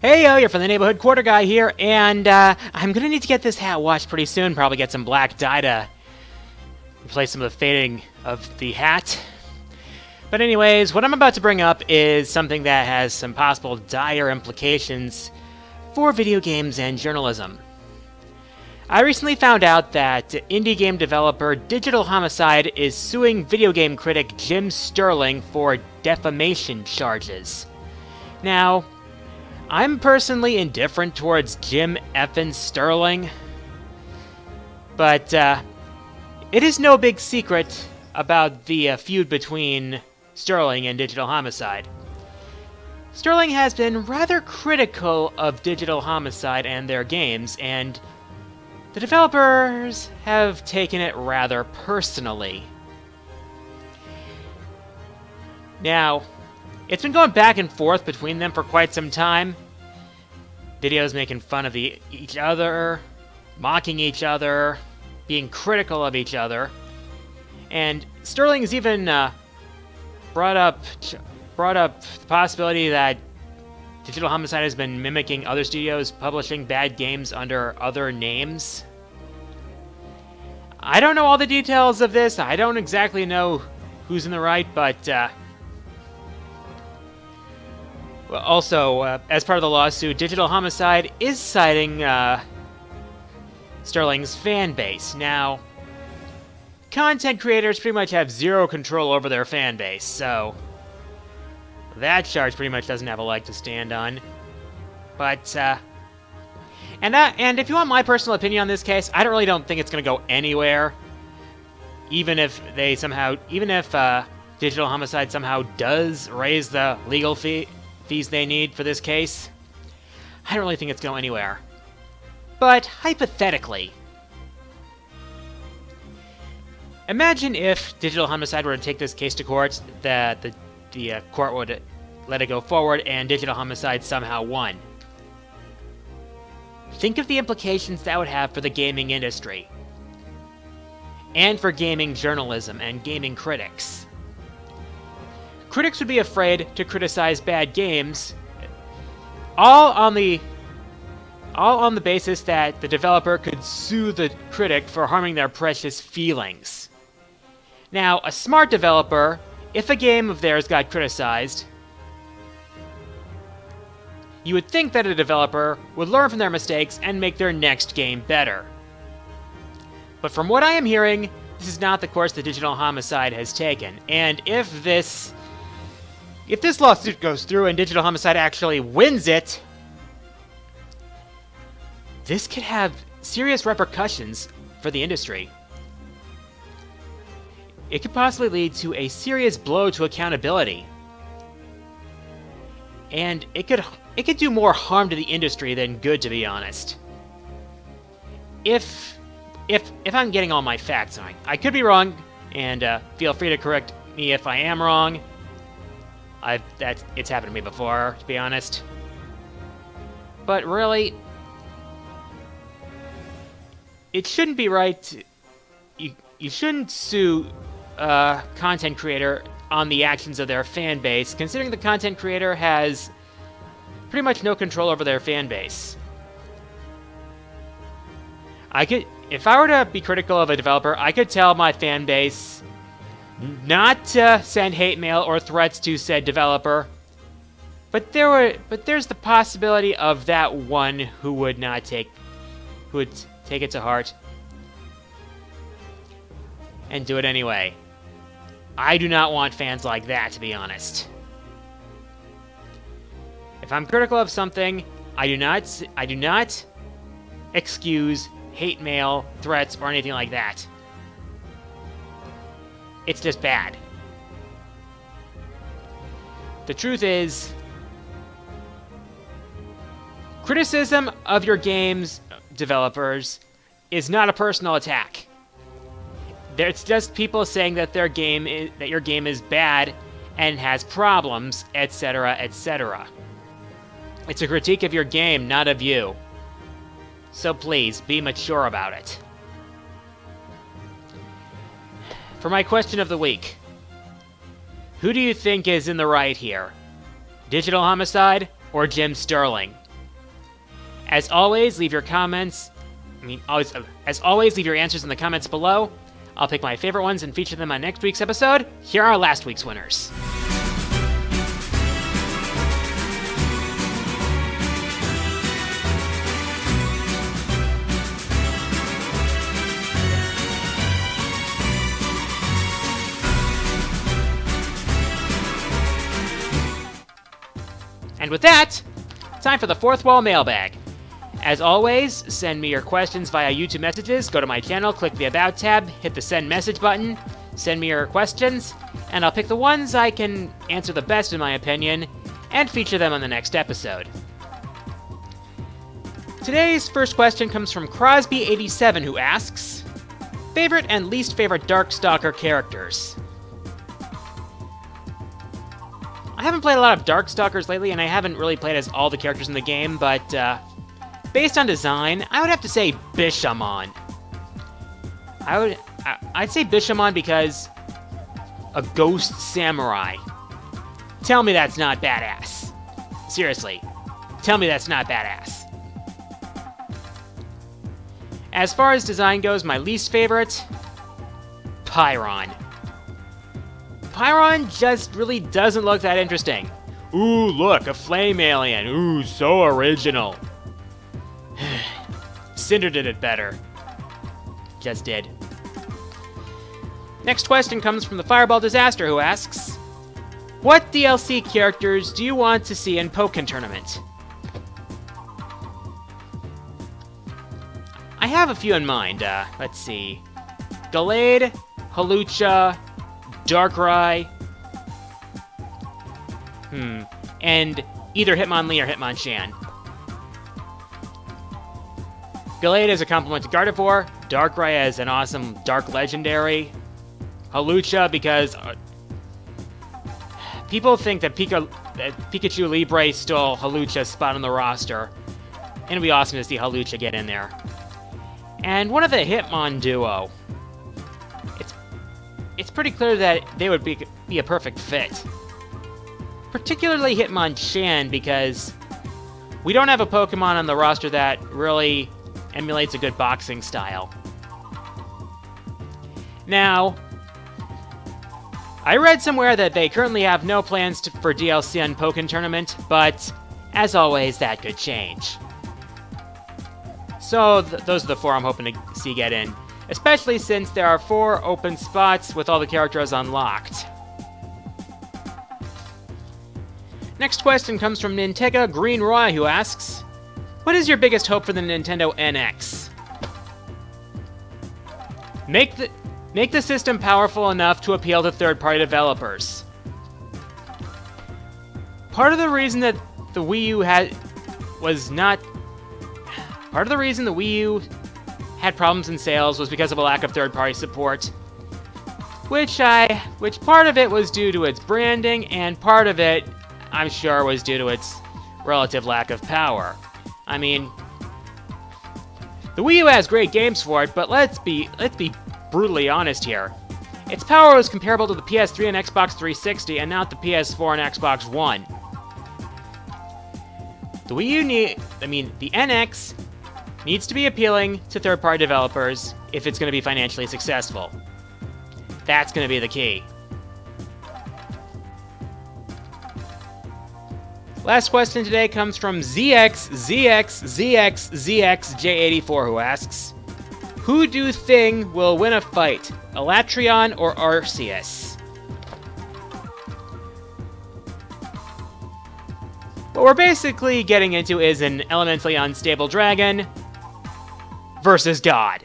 Hey yo, you're from the neighborhood quarter guy here, and I'm gonna need to get this hat washed pretty soon. Probably get some black dye to replace some of the fading of the hat. But anyways, what I'm about to bring up is something that has some possible dire implications for video games and journalism. I recently found out that indie game developer Digital Homicide is suing video game critic Jim Sterling for defamation charges. Now, I'm personally indifferent towards Jim effin' Sterling, but it is no big secret about the feud between Sterling and Digital Homicide. Sterling has been rather critical of Digital Homicide and their games, and the developers have taken it rather personally. Now, it's been going back and forth between them for quite some time. Videos making fun of each other, mocking each other, being critical of each other. And Sterling has even brought up the possibility that Digital Homicide has been mimicking other studios publishing bad games under other names. I don't know all the details of this. I don't exactly know who's in the right, but also, as part of the lawsuit, Digital Homicide is citing Sterling's fan base. Now, content creators pretty much have zero control over their fan base, so that charge pretty much doesn't have a leg to stand on. But, and if you want my personal opinion on this case, I don't think it's going to go anywhere. Even if Digital Homicide somehow does raise the legal fees they need for this case, I don't really think it's going anywhere. But hypothetically, imagine if Digital Homicide were to take this case to court, that the court would let it go forward and Digital Homicide somehow won. Think of the implications that would have for the gaming industry, and for gaming journalism and gaming critics. Critics would be afraid to criticize bad games, all on the basis that the developer could sue the critic for harming their precious feelings. Now, a smart developer, if a game of theirs got criticized, you would think that a developer would learn from their mistakes and make their next game better. But from what I am hearing, this is not the course that Digital Homicide has taken, and if this lawsuit goes through and Digital Homicide actually wins it, this could have serious repercussions for the industry. It could possibly lead to a serious blow to accountability. And it could do more harm to the industry than good, to be honest. If I'm getting all my facts wrong, I could be wrong, and feel free to correct me if I am wrong. It's happened to me before, to be honest. But really, it shouldn't be right. You shouldn't sue a content creator on the actions of their fan base, considering the content creator has pretty much no control over their fan base. If I were to be critical of a developer, I could tell my fan base not to send hate mail or threats to said developer, but there's the possibility of that one who would take it to heart and do it anyway. I do not want fans like that, to be honest. If I'm critical of something, I do not excuse hate mail, threats, or anything like that. It's just bad. The truth is, criticism of your game's developers is not a personal attack. It's just people saying that your game is bad and has problems, etc., etc. It's a critique of your game, not of you. So please, be mature about it. For my question of the week, who do you think is in the right here? Digital Homicide or Jim Sterling? As always, leave your comments. As always, leave your answers in the comments below. I'll pick my favorite ones and feature them on next week's episode. Here are last week's winners. And with that, time for the Fourth Wall Mailbag. As always, send me your questions via YouTube messages. Go to my channel, click the About tab, hit the Send Message button, send me your questions, and I'll pick the ones I can answer the best in my opinion, and feature them on the next episode. Today's first question comes from Crosby87, who asks, favorite and least favorite Darkstalker characters? I haven't played a lot of Darkstalkers lately, and I haven't really played as all the characters in the game, but based on design, I would have to say Bishamon. I'd say Bishamon because a ghost samurai. Tell me that's not badass. Seriously, tell me that's not badass. As far as design goes, my least favorite, Pyron. Pyron just really doesn't look that interesting. Ooh, look, a flame alien. Ooh, so original. Cinder did it better. Just did. Next question comes from the Fireball Disaster, who asks, what DLC characters do you want to see in Pokkén Tournament? I have a few in mind. Let's see. Gallade, Hawlucha, Darkrai, and either Hitmonlee or Hitmonchan. Gallade is a complement to Gardevoir, Darkrai is an awesome Dark Legendary, Hawlucha because people think that Pikachu Libre stole Hawlucha's spot on the roster, and it'd be awesome to see Hawlucha get in there. And one of the Hitmon duo. It's pretty clear that they would be a perfect fit. Particularly Hitmonchan, because we don't have a Pokemon on the roster that really emulates a good boxing style. Now, I read somewhere that they currently have no plans for DLC on Pokkén Tournament, but as always, that could change. So those are the 4 I'm hoping to see get in. Especially since there are 4 open spots with all the characters unlocked. Next question comes from Nintega Green Roy, who asks, what is your biggest hope for the Nintendo NX? Make the system powerful enough to appeal to third-party developers. Part of the reason that the Wii U had problems in sales was because of a lack of third-party support, which part of it was due to its branding, and part of it, I'm sure, was due to its relative lack of power. I mean, the Wii U has great games for it, but let's be brutally honest here. Its power was comparable to the PS3 and Xbox 360, and not the PS4 and Xbox One. The NX needs to be appealing to third-party developers if it's going to be financially successful. That's going to be the key. Last question today comes from ZXZXZXZXJ84, who asks, who do you think will win a fight, Elatreon or Arceus? What we're basically getting into is an elementally unstable dragon versus God.